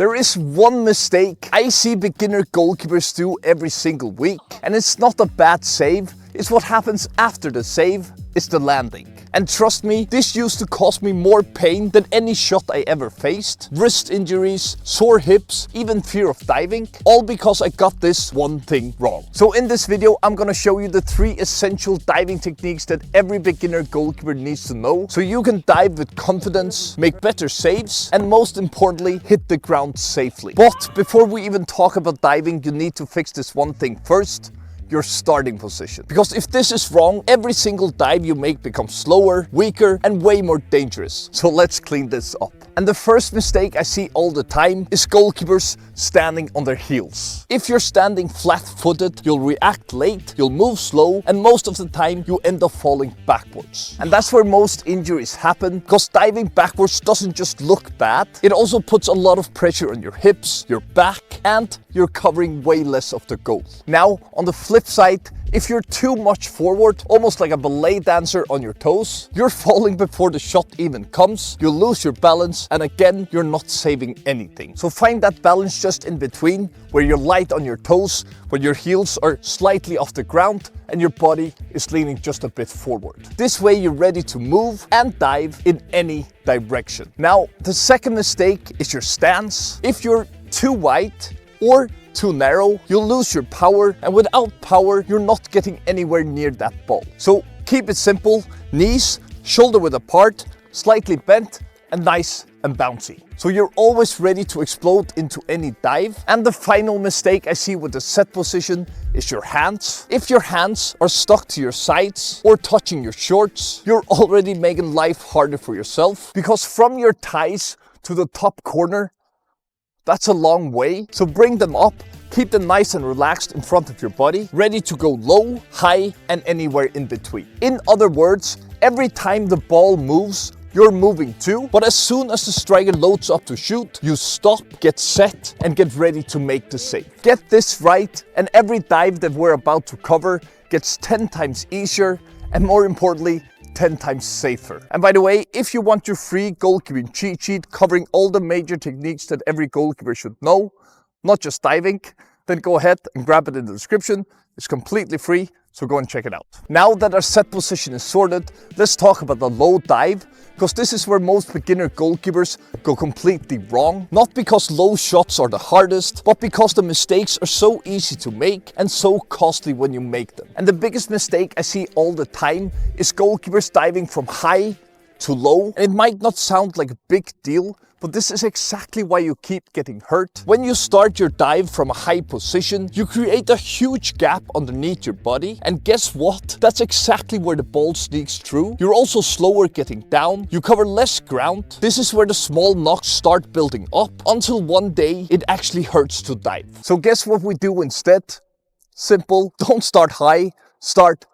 There is one mistake I see beginner goalkeepers do every single week, and it's not a bad save, it's what happens after the save, it's the landing. And trust me, this used to cause me more pain than any shot I ever faced. Wrist injuries, sore hips, even fear of diving, all because I got this one thing wrong. So in this video, I'm gonna show you the 3 essential diving techniques that every beginner goalkeeper needs to know, so you can dive with confidence, make better saves, and most importantly, hit the ground safely. But before we even talk about diving, you need to fix this one thing first: your starting position. Because if this is wrong, every single dive you make becomes slower, weaker, and way more dangerous. So let's clean this up. And the first mistake I see all the time is goalkeepers standing on their heels. If you're standing flat-footed, you'll react late, you'll move slow, and most of the time you end up falling backwards. And that's where most injuries happen, because diving backwards doesn't just look bad, it also puts a lot of pressure on your hips, your back, and you're covering way less of the goal. Now, on the flip side, if you're too much forward, almost like a ballet dancer on your toes, you're falling before the shot even comes, you'll lose your balance, and again, you're not saving anything. So find that balance just in between, where you're light on your toes, where your heels are slightly off the ground, and your body is leaning just a bit forward. This way you're ready to move and dive in any direction. Now, the second mistake is your stance. If you're too wide or too narrow, you'll lose your power, and without power, you're not getting anywhere near that ball. So keep it simple: knees shoulder width apart, slightly bent, and nice and bouncy. So you're always ready to explode into any dive. And the final mistake I see with the set position is your hands. If your hands are stuck to your sides or touching your shorts, you're already making life harder for yourself, because from your thighs to the top corner, that's a long way. So bring them up, keep them nice and relaxed in front of your body, ready to go low, high, and anywhere in between. In other words, every time the ball moves, you're moving too, but as soon as the striker loads up to shoot, you stop, get set, and get ready to make the save. Get this right, and every dive that we're about to cover gets 10 times easier, and more importantly, 10 times safer. And by the way, if you want your free goalkeeping cheat sheet covering all the major techniques that every goalkeeper should know, not just diving, then go ahead and grab it in the description. It's completely free, so go and check it out. Now that our set position is sorted, let's talk about the low dive, because this is where most beginner goalkeepers go completely wrong. Not because low shots are the hardest, but because the mistakes are so easy to make and so costly when you make them. And the biggest mistake I see all the time is goalkeepers diving from high to low. And it might not sound like a big deal, but this is exactly why you keep getting hurt. When you start your dive from a high position, you create a huge gap underneath your body. And guess what? That's exactly where the ball sneaks through. You're also slower getting down. You cover less ground. This is where the small knocks start building up, until one day it actually hurts to dive. So guess what we do instead? Simple. Don't start high, start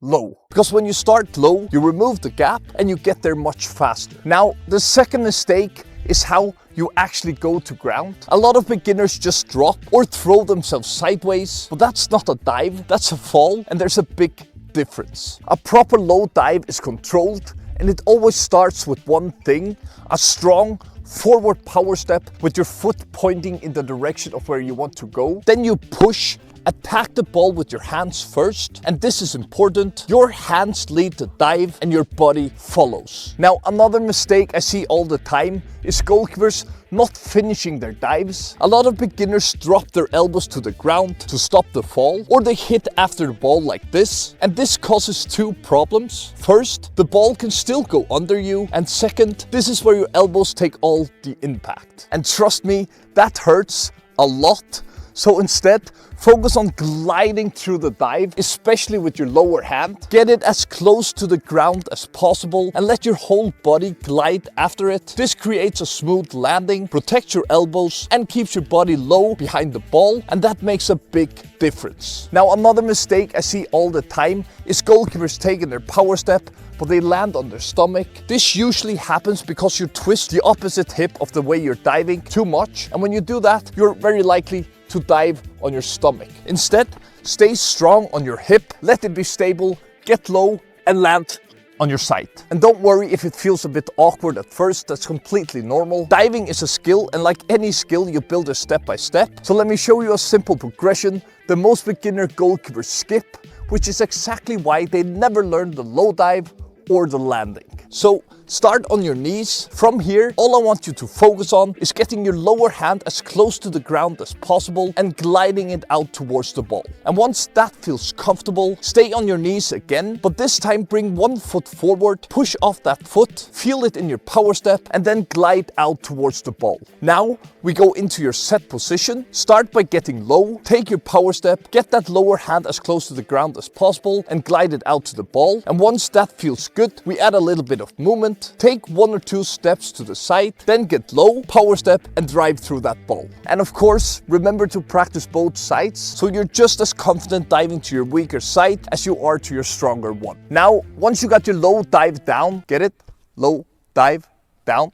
low. Because when you start low, you remove the gap and you get there much faster. Now, the second mistake is how you actually go to ground. A lot of beginners just drop or throw themselves sideways, but that's not a dive, that's a fall, and there's a big difference. A proper low dive is controlled, and it always starts with one thing: a strong forward power step with your foot pointing in the direction of where you want to go. Then you push. Attack the ball with your hands first, and this is important. Your hands lead the dive and your body follows. Now, another mistake I see all the time is goalkeepers not finishing their dives. A lot of beginners drop their elbows to the ground to stop the fall, or they hit after the ball like this, and this causes 2 problems. First, the ball can still go under you, and second, this is where your elbows take all the impact. And trust me, that hurts a lot. So instead, focus on gliding through the dive, especially with your lower hand. Get it as close to the ground as possible and let your whole body glide after it. This creates a smooth landing, protects your elbows, and keeps your body low behind the ball, and that makes a big difference. Now, another mistake I see all the time is goalkeepers taking their power step, but they land on their stomach. This usually happens because you twist the opposite hip of the way you're diving too much, and when you do that, you're very likely to dive on your stomach. Instead, stay strong on your hip, let it be stable, get low, and land on your side. And don't worry if it feels a bit awkward at first, that's completely normal. Diving is a skill, and like any skill, you build it step by step. So let me show you a simple progression that most beginner goalkeepers skip, which is exactly why they never learn the low dive or the landing. So start on your knees. From here, all I want you to focus on is getting your lower hand as close to the ground as possible and gliding it out towards the ball. And once that feels comfortable, stay on your knees again, but this time bring one foot forward, push off that foot, feel it in your power step, and then glide out towards the ball. Now we go into your set position. Start by getting low, take your power step, get that lower hand as close to the ground as possible and glide it out to the ball. And once that feels good, we add a little bit of movement. Take 1 or 2 steps to the side, then get low, power step and drive through that ball. And of course, remember to practice both sides so you're just as confident diving to your weaker side as you are to your stronger one. Now, once you got your low dive down, get it? Low dive down.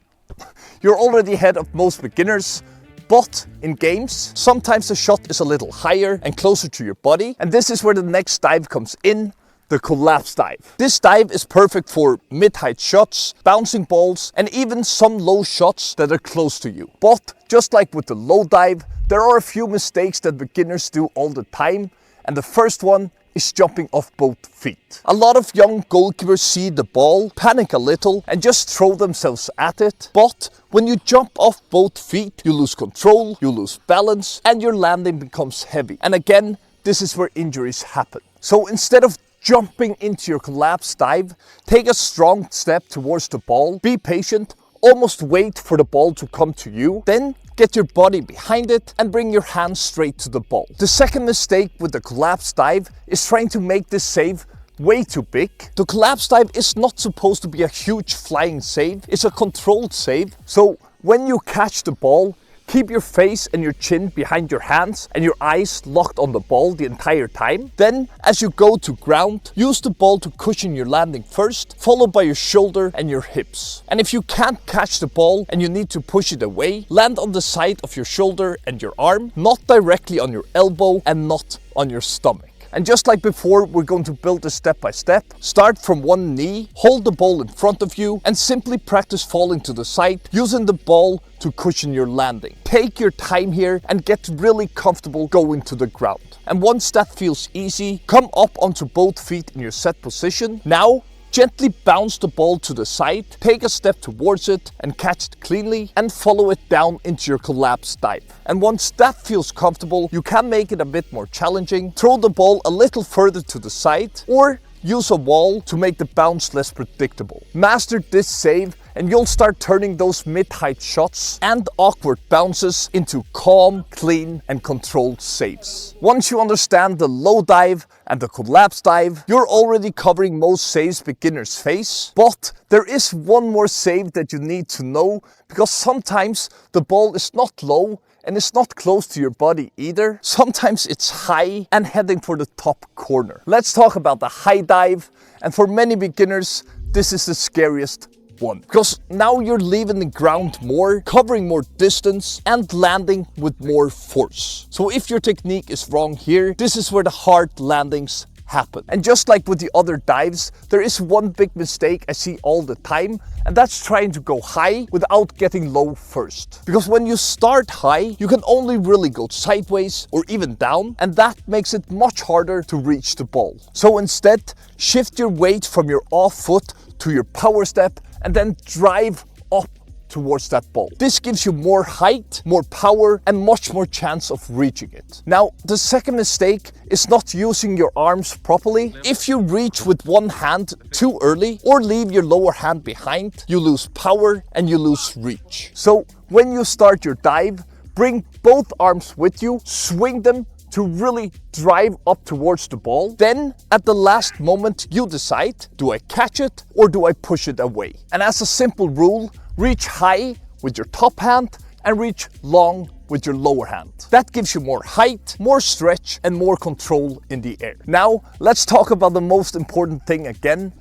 You're already ahead of most beginners. But in games, sometimes the shot is a little higher and closer to your body. And this is where the next dive comes in. The collapse dive. This dive is perfect for mid-height shots, bouncing balls, and even some low shots that are close to you. But just like with the low dive, there are a few mistakes that beginners do all the time, and the first one is jumping off both feet. A lot of young goalkeepers see the ball, panic a little, and just throw themselves at it. But when you jump off both feet, you lose control, you lose balance, and your landing becomes heavy. And again, this is where injuries happen. So instead of jumping into your collapse dive, take a strong step towards the ball, be patient, almost wait for the ball to come to you, then get your body behind it and bring your hands straight to the ball. The second mistake with the collapse dive is trying to make this save way too big. The collapse dive is not supposed to be a huge flying save, it's a controlled save. So when you catch the ball, keep your face and your chin behind your hands and your eyes locked on the ball the entire time. Then, as you go to ground, use the ball to cushion your landing first, followed by your shoulder and your hips. And if you can't catch the ball and you need to push it away, land on the side of your shoulder and your arm, not directly on your elbow and not on your stomach. And just like before, we're going to build this step by step. Start from one knee, hold the ball in front of you, and simply practice falling to the side, using the ball to cushion your landing. Take your time here and get really comfortable going to the ground. And once that feels easy, come up onto both feet in your set position. Now, gently bounce the ball to the side, take a step towards it and catch it cleanly and follow it down into your collapse dive. And once that feels comfortable, you can make it a bit more challenging. Throw the ball a little further to the side or use a wall to make the bounce less predictable. Master this save and you'll start turning those mid-height shots and awkward bounces into calm, clean and controlled saves. Once you understand the low dive and the collapse dive, you're already covering most saves beginners face. But there is one more save that you need to know, because sometimes the ball is not low and it's not close to your body either. Sometimes it's high and heading for the top corner. Let's talk about the high dive, and for many beginners, this is the scariest one, because now you're leaving the ground more, covering more distance and landing with more force. So if your technique is wrong here, this is where the hard landings happen. And just like with the other dives, there is one big mistake I see all the time, and that's trying to go high without getting low first. Because when you start high, you can only really go sideways or even down, and that makes it much harder to reach the ball. So instead, shift your weight from your off foot to your power step and then drive up towards that ball. This gives you more height, more power, and much more chance of reaching it. Now, the second mistake is not using your arms properly. If you reach with one hand too early or leave your lower hand behind, you lose power and you lose reach. So when you start your dive, bring both arms with you, swing them to really drive up towards the ball. Then at the last moment, you decide, do I catch it or do I push it away? And as a simple rule, reach high with your top hand and reach long with your lower hand. That gives you more height, more stretch and more control in the air. Now let's talk about the most important thing again,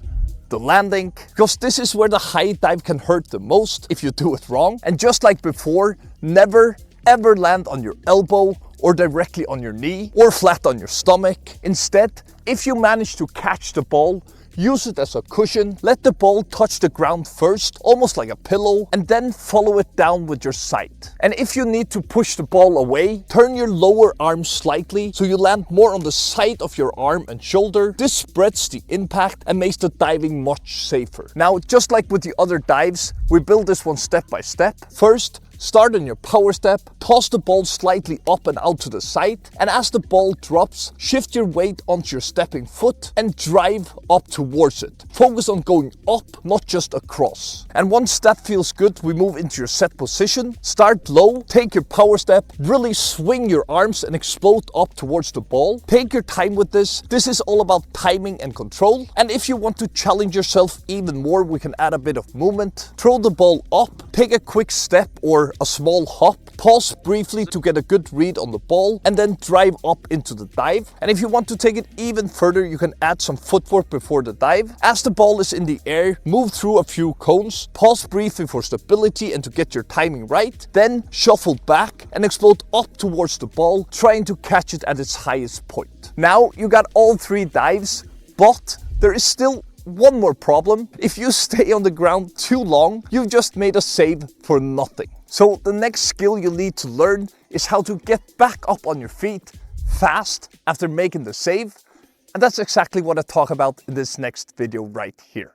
the landing, because this is where the high dive can hurt the most if you do it wrong. And just like before, never ever land on your elbow or directly on your knee or flat on your stomach. Instead, if you manage to catch the ball, use it as a cushion, let the ball touch the ground first, almost like a pillow, and then follow it down with your sight. And if you need to push the ball away, turn your lower arm slightly so you land more on the side of your arm and shoulder. This spreads the impact and makes the diving much safer. Now, just like with the other dives, we build this one step by step. First, start on your power step, toss the ball slightly up and out to the side, and as the ball drops, shift your weight onto your stepping foot and drive up towards it. Focus on going up, not just across. And once that feels good, we move into your set position. Start low, take your power step, really swing your arms and explode up towards the ball. Take your time with this. This is all about timing and control. And if you want to challenge yourself even more, we can add a bit of movement. Throw the ball up, take a quick step or a small hop, pause briefly to get a good read on the ball, and then drive up into the dive. And if you want to take it even further, you can add some footwork before the dive. As the ball is in the air, move through a few cones, pause briefly for stability and to get your timing right, then shuffle back and explode up towards the ball, trying to catch it at its highest point. Now you got all 3 dives, but there is still one more problem. If you stay on the ground too long, you've just made a save for nothing. So the next skill you need to learn is how to get back up on your feet fast after making the save. And that's exactly what I talk about in this next video right here.